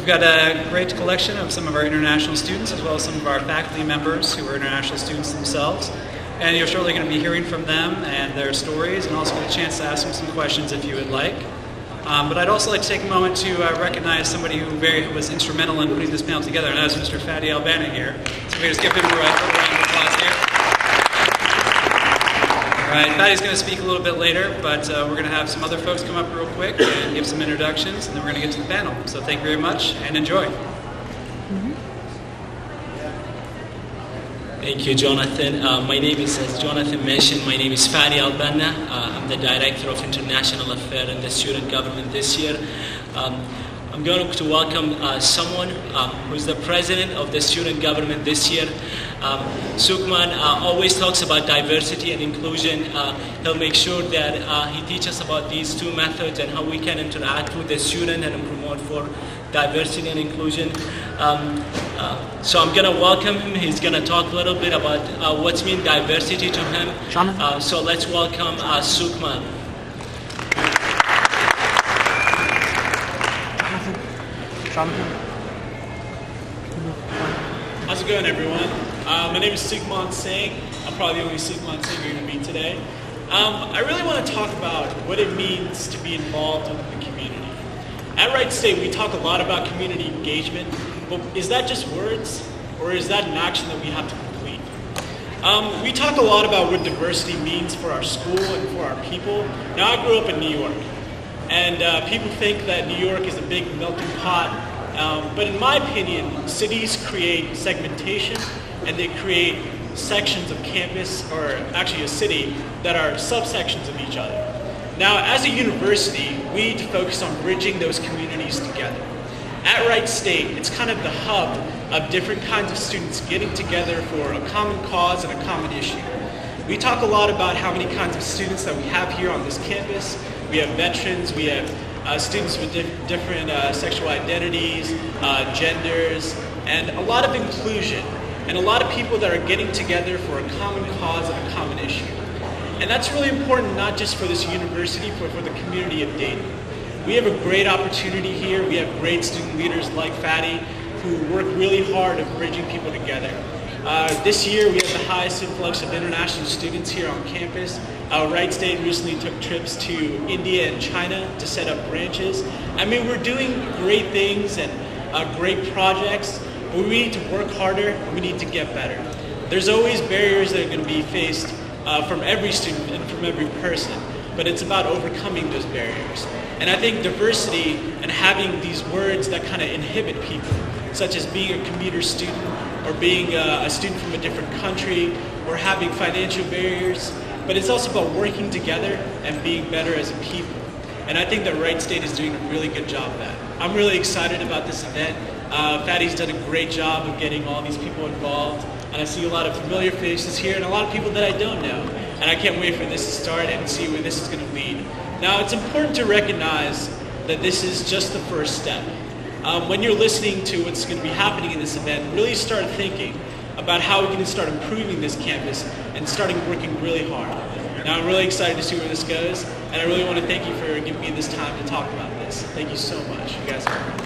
We've got a great collection of some of our international students as well as some of our faculty members who are international students themselves. And you're shortly going to be hearing from them and their stories, and also get a chance to ask them some questions if you would like. But I'd also like to take a moment to recognize somebody who was instrumental in putting this panel together, and that is Mr. Fadi Albana here. So we just give him a round of applause here. All right, Fadi's going to speak a little bit later, but we're going to have some other folks come up real quick and give some introductions, and then we're going to get to the panel. So thank you very much, and enjoy. Thank you, Jonathan. My name is, as Jonathan mentioned, my name is Fadi Albana. I'm the Director of International Affairs and the Student Government this year. I'm going to welcome someone who's the President of the Student Government this year. Sukman always talks about diversity and inclusion. He'll make sure that he teaches about these two methods and how we can interact with the student and promote for diversity and inclusion. So I'm going to welcome him. He's going to talk a little bit about what's mean diversity to him. So let's welcome Sukman. How's it going, everyone? My name is Sukman Singh. I'm probably the only Sukman Singh you're going to meet today. I really want to talk about what it means to be involved with the community. At Wright State, we talk a lot about community engagement, but is that just words, or is that an action that we have to complete? We talk a lot about what diversity means for our school and for our people. Now, I grew up in New York, and people think that New York is a big melting pot, but in my opinion, cities create segmentation, and they create sections of campus, or actually a city, that are subsections of each other. Now, as a university, we need to focus on bridging those communities together. At Wright State, it's kind of the hub of different kinds of students getting together for a common cause and a common issue. We talk a lot about how many kinds of students that we have here on this campus. We have veterans, we have students with different sexual identities, genders, and a lot of inclusion, and a lot of people that are getting together for a common cause and a common issue. And that's really important, not just for this university, but for the community of Dayton. We have a great opportunity here. We have great student leaders like Fadi who work really hard at bridging people together. This year we have the highest influx of international students here on campus. Wright State recently took trips to India and China to set up branches. I mean, we're doing great things and great projects, but we need to work harder and we need to get better. There's always barriers that are going to be faced from every student and from every person, but it's about overcoming those barriers. And I think diversity and having these words that kind of inhibit people, such as being a commuter student or being a student from a different country or having financial barriers, but it's also about working together and being better as a people. And I think that Wright State is doing a really good job of that. I'm really excited about this event. Fadi's done a great job of getting all these people involved. And I see a lot of familiar faces here and a lot of people that I don't know. And I can't wait for this to start and see where this is going to lead. Now, it's important to recognize that this is just the first step. When you're listening to what's going to be happening in this event, really start thinking about how we can start improving this campus and starting working really hard. Now, I'm really excited to see where this goes, and I really want to thank you for giving me this time to talk about this. Thank you so much. You guys are great.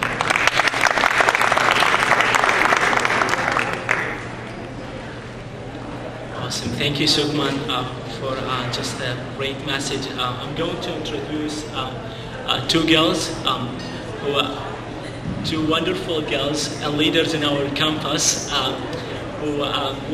Awesome. Thank you, Sukman, for just a great message. I'm going to introduce two girls, two wonderful girls and leaders in our campus who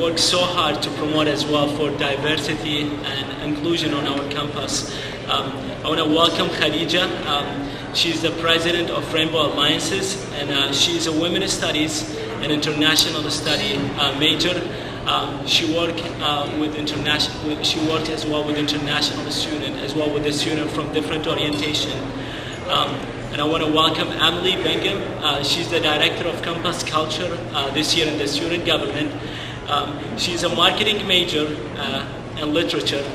work so hard to promote as well for diversity and inclusion on our campus. I want to welcome Khadija. She's the president of Rainbow Alliances, and she's a women's studies and international study major. She worked She worked as well with international student, as well with the student from different orientation. And I want to welcome Emily Bingham. She's the director of campus culture this year in the student government. She's a marketing major and literature.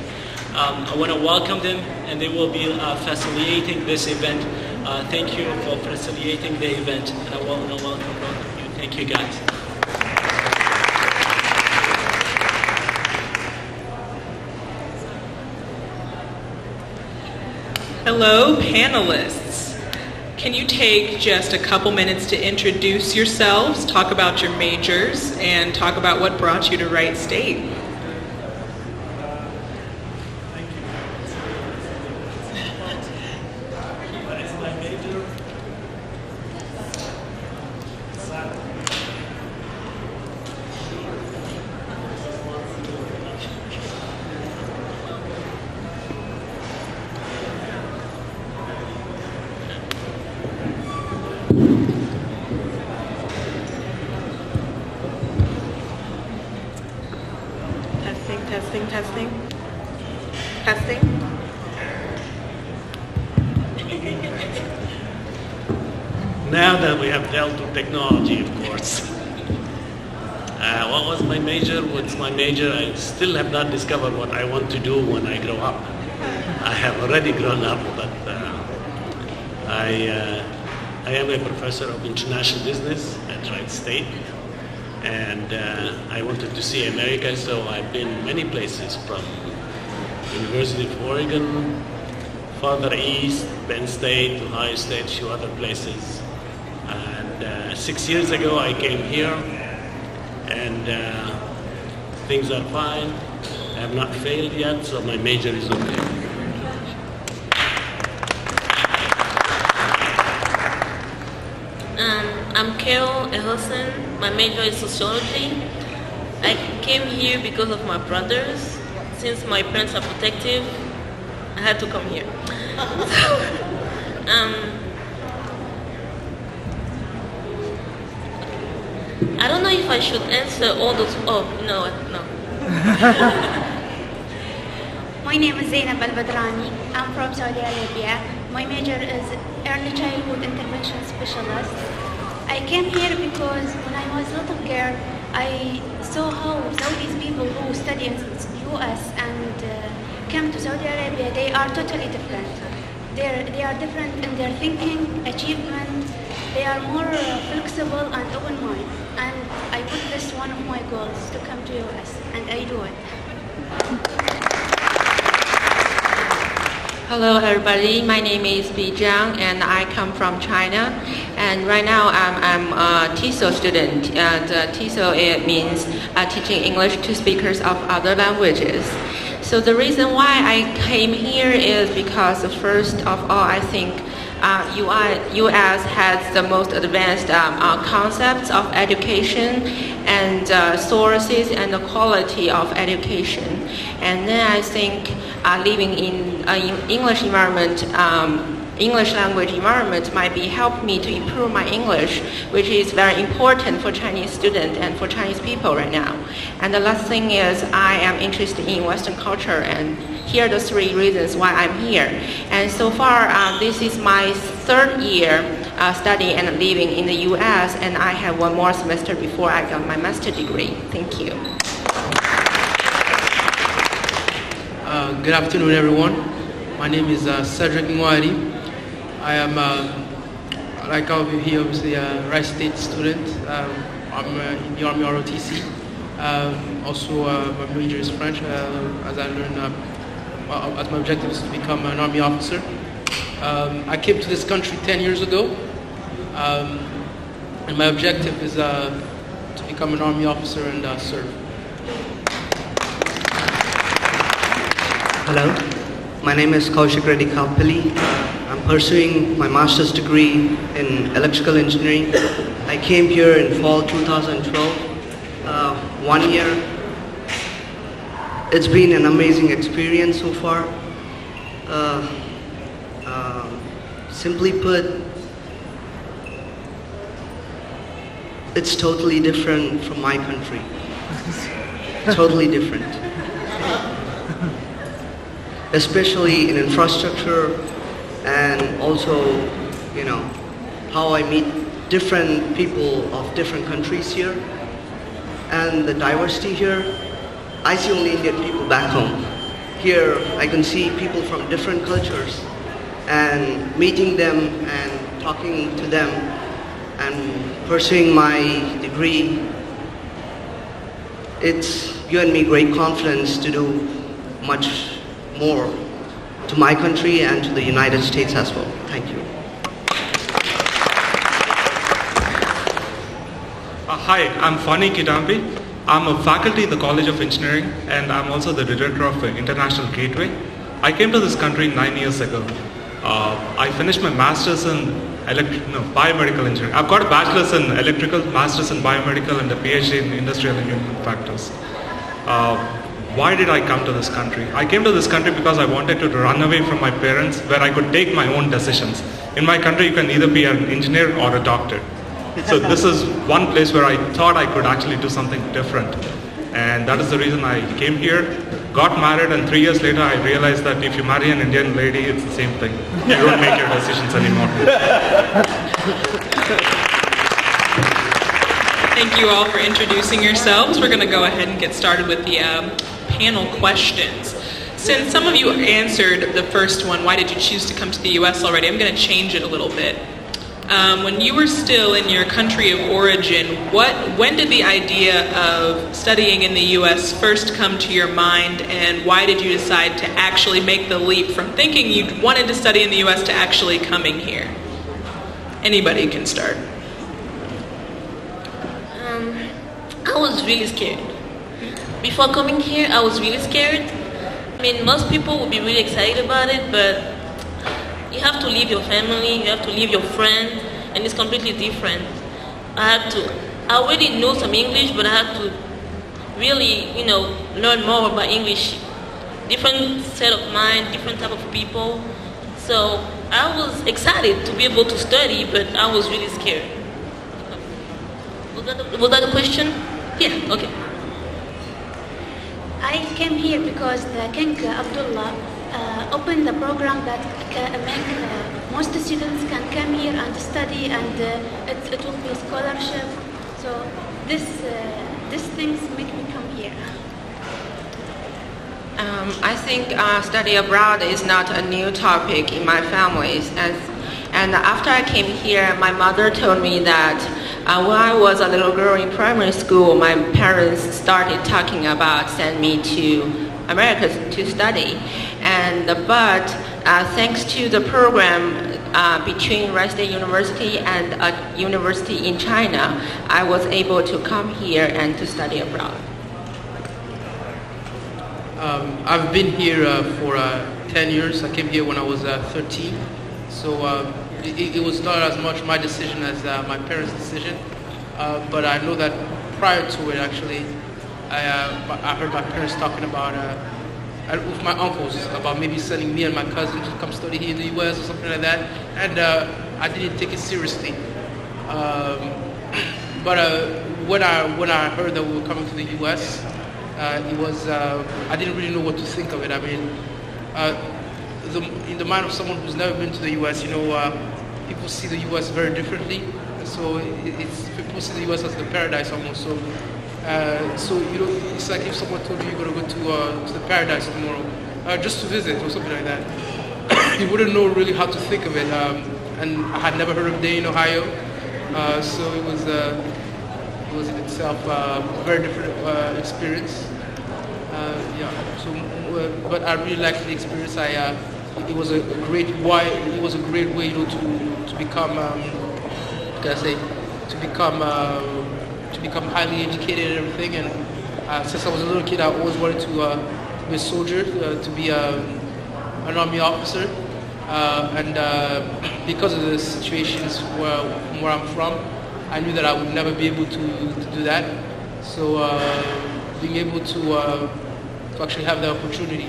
I want to welcome them, and they will be facilitating this event. Thank you for facilitating the event, and I want to welcome both of you. Thank you, guys. Hello, panelists. can you take just a couple minutes to introduce yourselves, talk about your majors, and talk about what brought you to Wright State? Testing. Now that we have dealt with technology, of course. What was my major? What's my major? I still have not discovered what I want to do when I grow up. I have already grown up, but I am a professor of international business at Wright State. And I wanted to see America, so I've been many places, from University of Oregon, farther east, Penn State, Ohio State, a few other places. And 6 years ago I came here, and things are fine. I have not failed yet, so my major is okay. I'm Carol Ellison. My major is sociology. I came here because of my brothers. Since my parents are protective, I had to come here. I don't know if I should answer all those. Oh, no. My name is Zainab Al-Badrani. I'm from Saudi Arabia. My major is Early Childhood Intervention Specialist. I came here because when I was a little girl, I saw how Saudis people who study in the US and came to Saudi Arabia, they are totally different. They are different in their thinking, achievement. They are more flexible and open-minded. And I put this one of my goals to come to US, and I do it. Hello everybody, my name is Bi Zhang and I come from China, and right now I'm a TESOL student, and TESOL it means teaching English to speakers of other languages. So the reason why I came here is because first of all I think US has the most advanced concepts of education and sources and the quality of education. And then I think living in an English environment, English language environment might be help me to improve my English, which is very important for Chinese students and for Chinese people right now. And the last thing is I am interested in Western culture, and here are the three reasons why I'm here. And so far, this is my third year studying and living in the US, and I have one more semester before I got my master's degree. Thank you. Good afternoon, everyone. My name is Cedric Nwari. I am, like all of you here, obviously a Wright State student. I'm in the Army ROTC. Also, my major is French, as I learned, as my objective is to become an Army officer. I came to this country 10 years ago, and my objective is to become an Army officer and serve. Hello, my name is Kaushik Reddy Kalpili. I'm pursuing my master's degree in electrical engineering. I came here in fall 2012, 1 year. It's been an amazing experience so far. Simply put, it's totally different from my country. Totally different. Especially in infrastructure, and also, you know, how I meet different people of different countries here, and the diversity here. I see only Indian people back home. Here, I can see people from different cultures, and meeting them and talking to them and pursuing my degree, it's given me great confidence to do much more to my country and to the United States as well. Thank you. Hi, I'm Fani Kidambi. I'm a faculty in the College of Engineering and I'm also the director of International Gateway. I came to this country 9 years ago. I finished my master's in biomedical engineering. I've got a bachelor's in electrical, master's in biomedical and a PhD in industrial and human factors. Why did I come to this country? I came to this country because I wanted to run away from my parents where I could take my own decisions. In my country, you can either be an engineer or a doctor. So this is one place where I thought I could actually do something different. And that is the reason I came here, got married, and 3 years later I realized that if you marry an Indian lady, it's the same thing. You don't make your decisions anymore. Thank you all for introducing yourselves. We're going to go ahead and get started with the panel questions. Since some of you answered the first one, why did you choose to come to the U.S. already, I'm going to change it a little bit. When you were still in your country of origin, when did the idea of studying in the U.S. first come to your mind, and why did you decide to actually make the leap from thinking you wanted to study in the U.S. to actually coming here? Anybody can start. I was really scared. Before coming here, I was really scared. I mean, most people would be really excited about it, but you have to leave your family, you have to leave your friends, and it's completely different. I already know some English, but I had to really, learn more about English. Different set of mind, different type of people. So I was excited to be able to study, but I was really scared. Was that a question? Yeah, okay. I came here because the King Abdullah opened the program that most students can come here and study, and it will be a scholarship. So these things make me come here. I think study abroad is not a new topic in my family. And after I came here, my mother told me that when I was a little girl in primary school, my parents started talking about sending me to America to study. But thanks to the program between Wright State University and a university in China, I was able to come here and to study abroad. I've been here for 10 years. I came here when I was 13. So it was not as much my decision as my parents' decision. But I know that prior to it, actually, I heard my parents talking about, with my uncles, about maybe sending me and my cousin to come study here in the U.S. or something like that. And I didn't take it seriously. But when I heard that we were coming to the U.S., it was, I didn't really know what to think of it. I mean, in the mind of someone who's never been to the U.S., people see the U.S. very differently. So people see the U.S. as the paradise almost. So it's like if someone told you you're going to go to the paradise tomorrow, just to visit or something like that, you wouldn't know really how to think of it. And I had never heard of Dayton, Ohio, so it was in itself a very different experience. But I really liked the experience. It was a great way, to become. To become highly educated and everything. And since I was a little kid, I always wanted to be a soldier, to be an army officer. And because of the situations where I'm from, I knew that I would never be able to do that. So being able to actually have the opportunity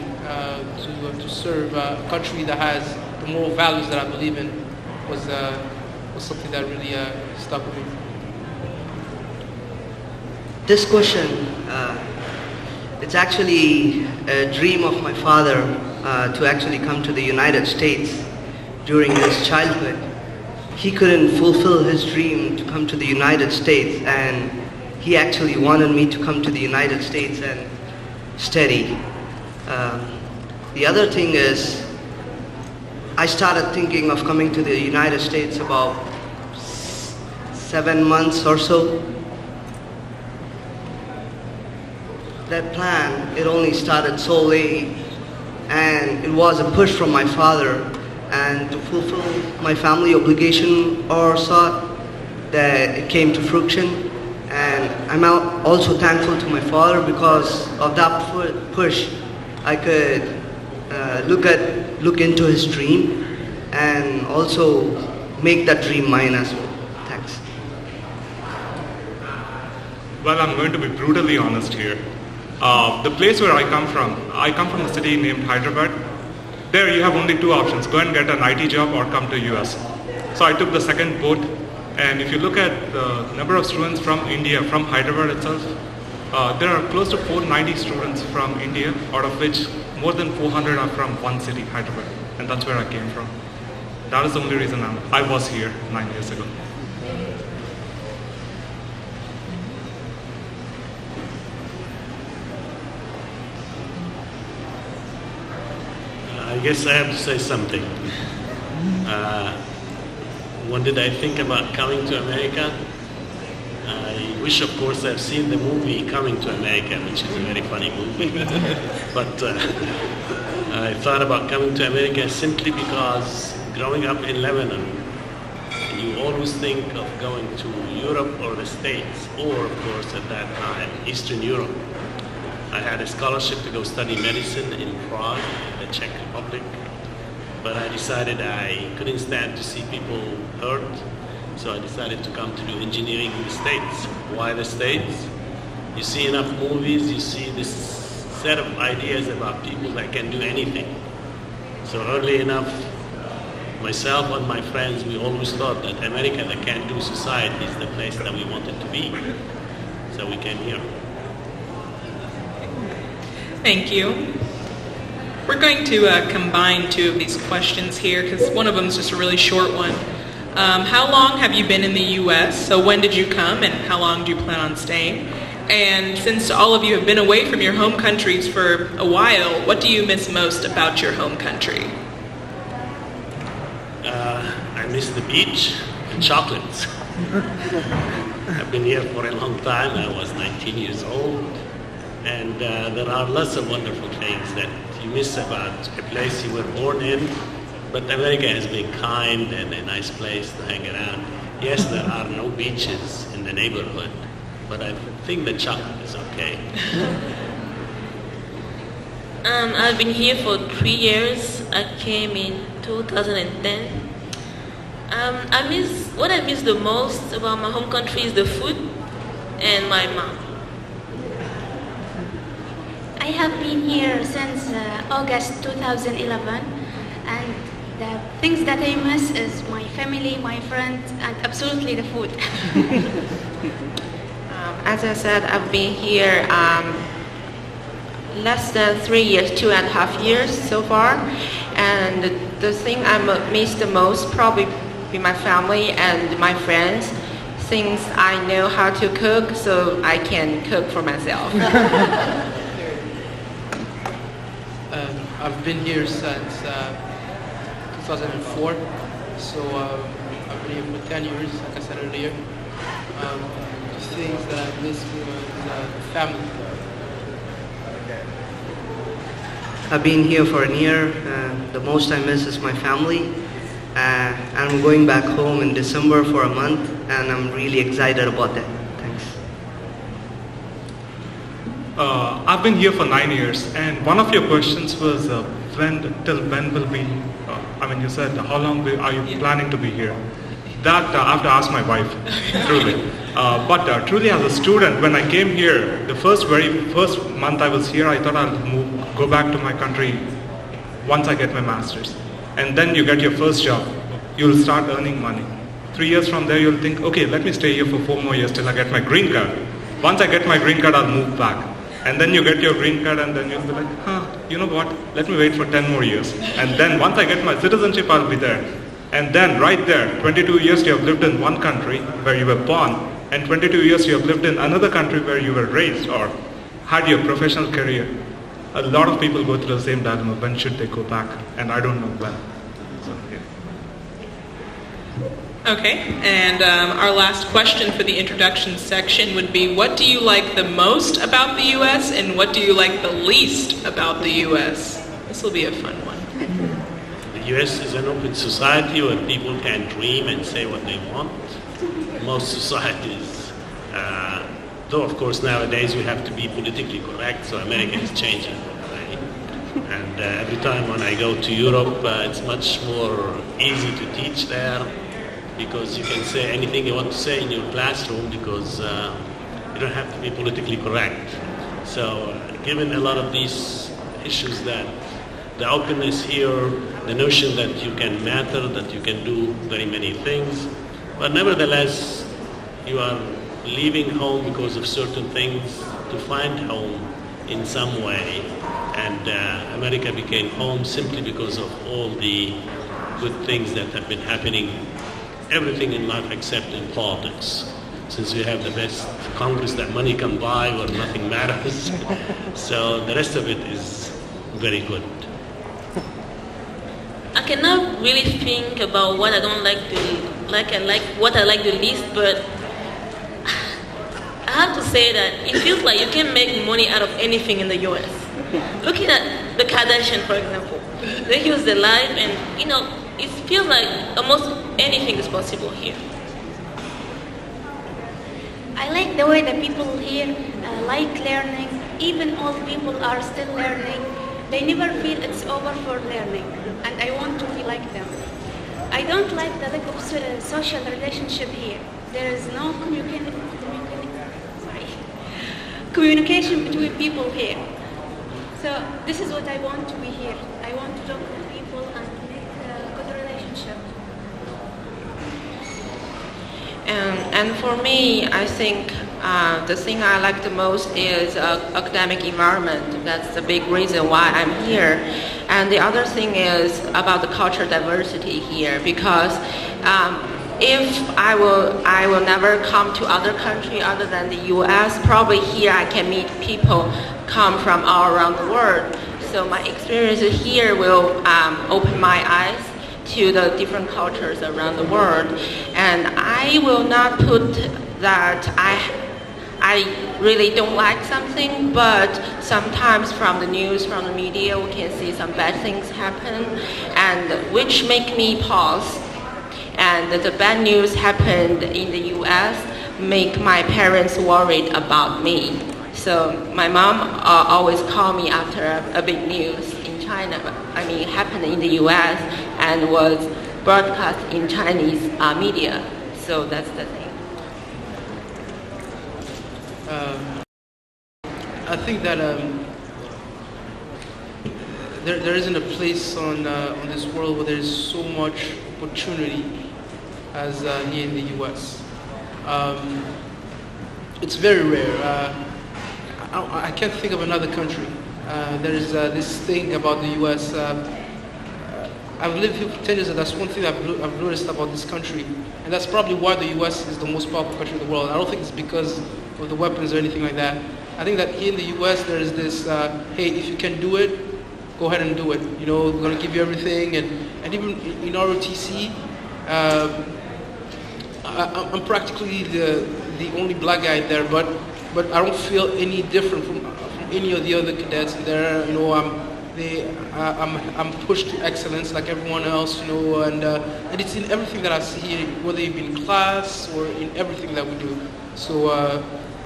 to serve a country that has the moral values that I believe in was something that really stuck with me. This question, it's actually a dream of my father to actually come to the United States during his childhood. He couldn't fulfill his dream to come to the United States, and he actually wanted me to come to the United States and study. The other thing is, I started thinking of coming to the United States about 7 months or so. That plan, it only started so late, and it was a push from my father, and to fulfill my family obligation or sort, that it came to fruition. And I'm also thankful to my father because of that push. I could look into his dream and also make that dream mine as well. Thanks. Well, I'm going to be brutally honest here. The place where I come from a city named Hyderabad. There you have only two options, go and get an IT job or come to US. So I took the second boat, and if you look at the number of students from India, from Hyderabad itself, there are close to 490 students from India, out of which more than 400 are from one city, Hyderabad, and that's where I came from. That is the only reason I was here 9 years ago. I guess I have to say something. When did I think about coming to America? I wish, of course, I've seen the movie Coming to America, which is a very funny movie. But I thought about coming to America simply because growing up in Lebanon, you always think of going to Europe or the States, or, of course, at that time, Eastern Europe. I had a scholarship to go study medicine in Prague, the Czech Republic, but I decided I couldn't stand to see people hurt, so I decided to come to do engineering in the States. Why the States? You see enough movies, you see this set of ideas about people that can do anything. So early enough, myself and my friends, we always thought that America, the can-do society, is the place that we wanted to be. So we came here. Thank you. We're going to combine two of these questions here because one of them is just a really short one. How long have you been in the U.S.? So when did you come and how long do you plan on staying? And since all of you have been away from your home countries for a while, what do you miss most about your home country? I miss the beach and chocolates. I've been here for a long time. I was 19 years old. And there are lots of wonderful things that you miss about a place you were born in. But America has been kind and a nice place to hang around. Yes, there are no beaches in the neighborhood, but I think the chocolate is okay. I've been here for 3 years. I came in 2010. What I miss the most about my home country is the food and my mom. I have been here since August 2011, and the things that I miss is my family, my friends, and absolutely the food. As I said, I've been here less than 3 years, 2.5 years so far, and the thing I miss the most probably be my family and my friends, since I know how to cook, so I can cook for myself. I've been here since 2004, so I've been here for 10 years, like I said earlier. The things that I miss was family. I've been here for a year. The most I miss is my family. I'm going back home in December for a month, and I'm really excited about that. Thanks. I've been here for 9 years, and one of your questions was till when will we, you said how long are you planning to be here? That I have to ask my wife, truly. But truly as a student, when I came here, the very first month I was here, I thought I'll go back to my country once I get my master's. And then you get your first job, you'll start earning money. 3 years from there, you'll think, okay, let me stay here for 4 more years till I get my green card. Once I get my green card, I'll move back. And then you get your green card, and then you'll be like, you know what, let me wait for 10 more years. And then once I get my citizenship, I'll be there. And then right there, 22 years you have lived in one country where you were born, and 22 years you have lived in another country where you were raised or had your professional career. A lot of people go through the same dilemma, when should they go back? And I don't know when. So, yeah. Okay, and our last question for the introduction section would be, what do you like the most about the U.S. and what do you like the least about the U.S.? This will be a fun one. The U.S. is an open society where people can dream and say what they want. Most societies though of course nowadays we have to be politically correct, so America is changing. Right? And every time when I go to Europe, it's much more easy to teach there, because you can say anything you want to say in your classroom, because you don't have to be politically correct. So given a lot of these issues, that the openness here, the notion that you can matter, that you can do very many things, but nevertheless you are leaving home because of certain things to find home in some way. And America became home simply because of all the good things that have been happening, everything in life except in politics. Since we have the best Congress that money can buy, where nothing matters. So the rest of it is very good. I cannot really think about what I don't like what I like the least, but I have to say that it feels like you can make money out of anything in the US. Looking at the Kardashians, for example, they use their life, and it feels like almost anything is possible here. I like the way that people here like learning. Even old people are still learning. They never feel it's over for learning, and I want to be like them. I don't like the lack of social relationship here. There is no communication between people here. So this is what I want to be here. I want to talk with people and make a good relationship. And for me, I think the thing I like the most is academic environment. That's the big reason why I'm here. And the other thing is about the cultural diversity here, because if I will never come to other country other than the US, probably here I can meet people come from all around the world. So my experience here will open my eyes to the different cultures around the world. And I will not put that I really don't like something, but sometimes from the news, from the media, we can see some bad things happen, and which make me pause. And the bad news happened in the US, make my parents worried about me. So my mom always call me after a big news in China, happened in the US and was broadcast in Chinese media. So that's the thing. I think that there isn't a place on this world where there's so much opportunity as here in the U.S. It's very rare. I can't think of another country. There is this thing about the U.S. I've lived here for 10 years, and that's one thing I've noticed about this country. And that's probably why the U.S. is the most powerful country in the world. I don't think it's because of the weapons or anything like that. I think that here in the U.S. there is this, hey, if you can do it, go ahead and do it. We're going to give you everything. And even in ROTC, I'm practically the only black guy there, but I don't feel any different from any of the other cadets there. I'm pushed to excellence like everyone else, and it's in everything that I see here, whether it be in class or in everything that we do. So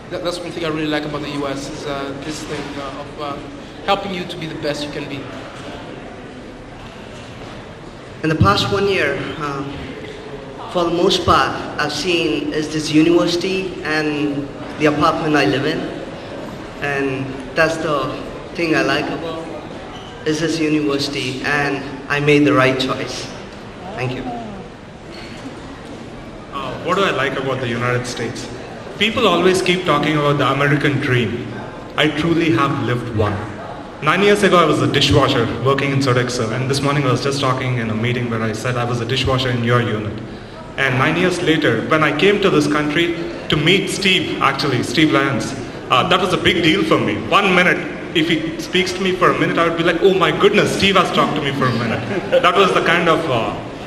that's one thing I really like about the U.S. is this thing of helping you to be the best you can be. In the past 1 year, for the most part, I've seen is this university and the apartment I live in, and that's the thing I like about is this university, and I made the right choice. Thank you. What do I like about the United States? People always keep talking about the American dream. I truly have lived one. 9 years ago, I was a dishwasher working in Sodexo, and this morning I was just talking in a meeting where I said I was a dishwasher in your unit. And 9 years later, when I came to this country to meet Steve Lyons, that was a big deal for me. 1 minute, if he speaks to me for a minute, I would be like, oh my goodness, Steve has talked to me for a minute. That was the kind of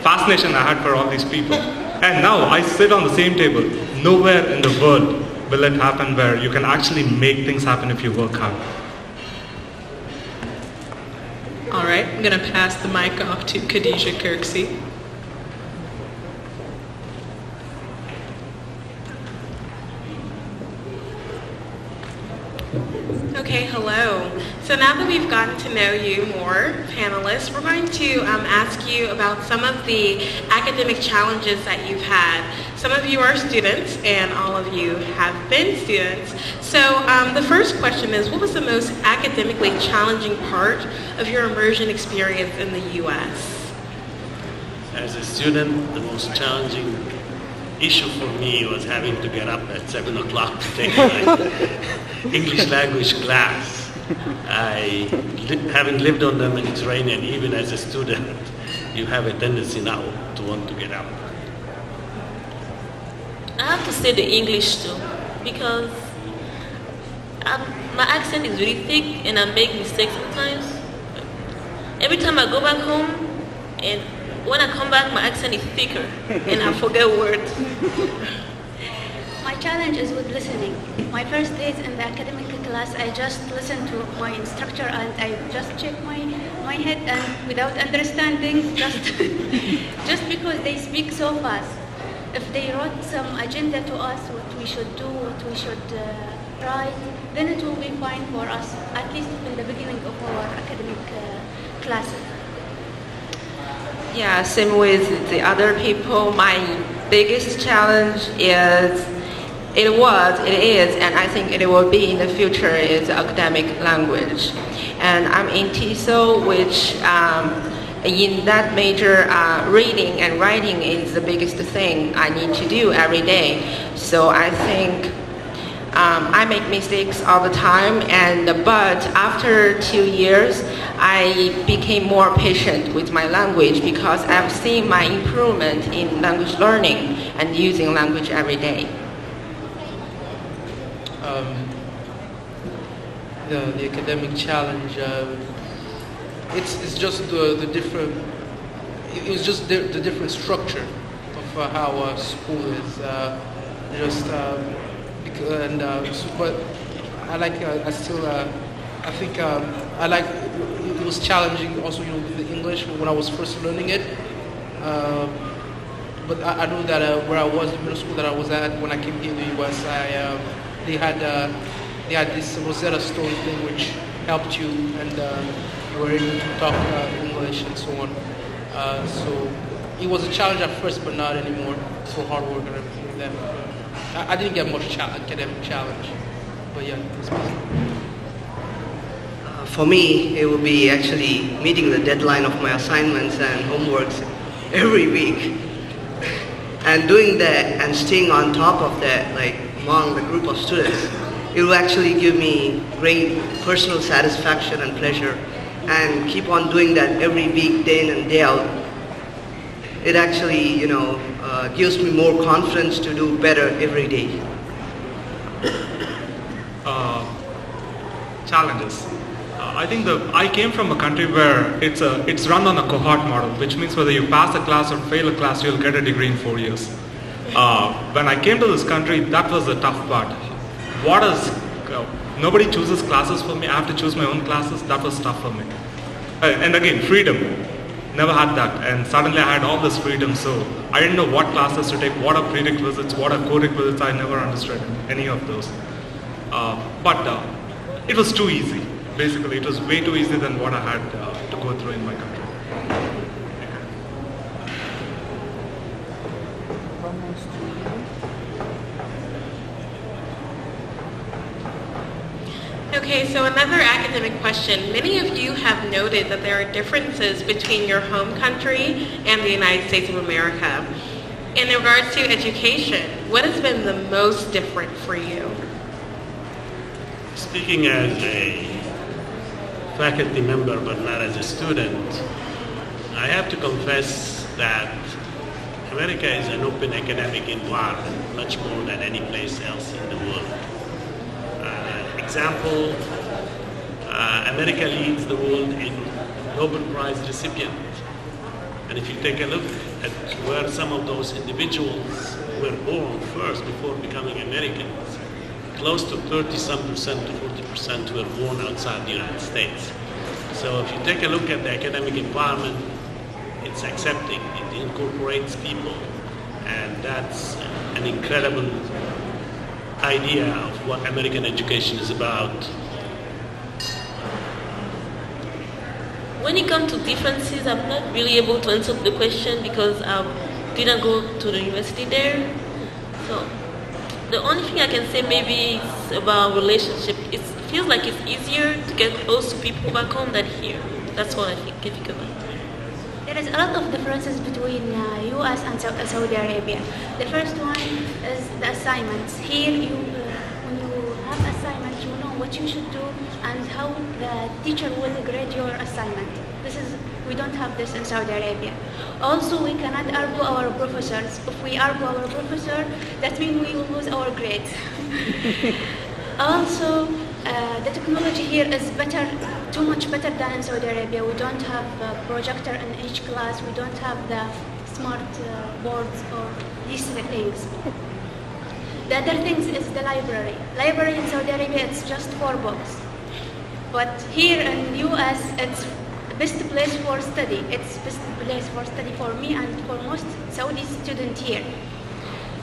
fascination I had for all these people. And now I sit on the same table. Nowhere in the world will it happen where you can actually make things happen if you work hard. All right, I'm going to pass the mic off to Khadija Kirksey. hello. So now that we've gotten to know you more, panelists, we're going to ask you about some of the academic challenges that you've had. Some of you are students, and all of you have been students. So the first question is, what was the most academically challenging part of your immersion experience in the U.S.? As a student, the most challenging issue for me was having to get up at 7 o'clock to take my English language class. Having lived on the Mediterranean, even as a student, you have a tendency now to want to get up. I have to say the English too, because my accent is really thick and I make mistakes sometimes. Every time I go back home, and when I come back, my accent is thicker and I forget words. My challenge is with listening. My first days in the academic class, I just listened to my instructor and I just check my head, and without understanding, just because they speak so fast. If they wrote some agenda to us, what we should do, what we should write, then it will be fine for us, at least in the beginning of our academic classes. Yeah, same with the other people. My biggest challenge is, it is, and I think it will be in the future, is academic language. And I'm in TESOL, which in that major, reading and writing is the biggest thing I need to do every day. So I think I make mistakes all the time, but after 2 years, I became more patient with my language because I've seen my improvement in language learning and using language every day. The academic challenge, it's just the different. It was just the different structure of how school is. But I like. I think I like. It was challenging also, with the English when I was first learning it. But I know that where I was in middle school that I was at when I came here in the U.S., they had this Rosetta Stone thing which helped you, and you were able to talk English and so on. So it was a challenge at first, but not anymore. So hard work and everything like that. I didn't get much academic challenge, but yeah, it's possible. For me, it would be actually meeting the deadline of my assignments and homeworks every week. And doing that and staying on top of that, like among the group of students, it will actually give me great personal satisfaction and pleasure. And keep on doing that every week, day in and day out. It actually, gives me more confidence to do better every day. Challenges. I think I came from a country where it's run on a cohort model, which means whether you pass a class or fail a class, you'll get a degree in 4 years. When I came to this country, that was the tough part. Nobody chooses classes for me. I have to choose my own classes. That was tough for me. And again, freedom. Never had that. And suddenly I had all this freedom, so I didn't know what classes to take, what are prerequisites, what are co-requisites. I never understood any of those. But it was too easy. Basically, it was way too easy than what I had to go through in my country. Okay, so another academic question. Many of you have noted that there are differences between your home country and the United States of America. In regards to education, what has been the most different for you? Speaking as a faculty member but not as a student, I have to confess that America is an open academic environment, much more than any place else in the world. Example, America leads the world in Nobel Prize recipient. And if you take a look at where some of those individuals were born first before becoming Americans, close to 30-some% to 40% were born outside the United States. So if you take a look at the academic environment, it's accepting, it incorporates people, and that's an incredible idea of what American education is about. when it comes to differences, I'm not really able to answer the question because I didn't go to the university there. So the only thing I can say maybe is about relationship. It feels like it's easier to get close to people back home than here. That's what I think about. There is a lot of differences between US and Saudi Arabia. The first one is the assignments. Here, when you have assignments, you know what you should do and how the teacher will grade your assignment. We don't have this in Saudi Arabia. Also, we cannot argue our professors. If we argue our professor, that means we will lose our grades. Also, the technology here is too much better than in Saudi Arabia. We don't have a projector in each class. We don't have the smart boards or these things. The other things is the library. Library in Saudi Arabia, it's just 4 books. But here in the US, it's the best place for study. It's the best place for study for me and for most Saudi students here.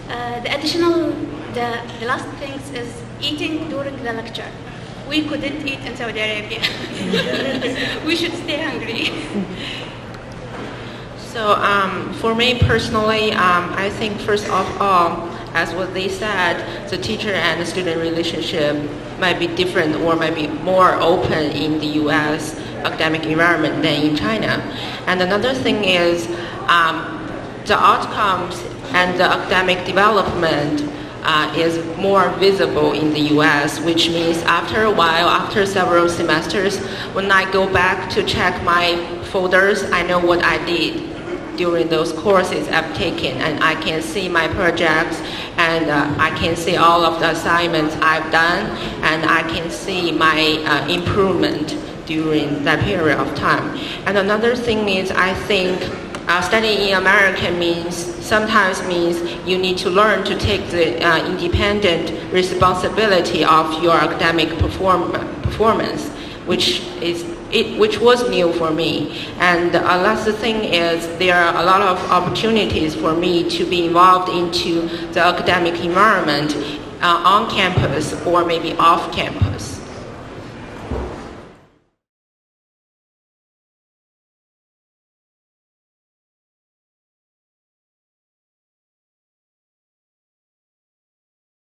The last things is eating during the lecture. We couldn't eat in Saudi Arabia. We should stay hungry. So for me personally, I think first of all, as what they said, the teacher and the student relationship might be different or might be more open in the U.S. academic environment than in China. And another thing is the outcomes and the academic development is more visible in the U.S., which means after a while, after several semesters, when I go back to check my folders, I know what I did during those courses I've taken, and I can see my projects, and I can see all of the assignments I've done, and I can see my improvement during that period of time. And another thing is, I think studying in America sometimes means you need to learn to take the independent responsibility of your academic performance, which was new for me. And last thing is, there are a lot of opportunities for me to be involved into the academic environment on campus or maybe off campus.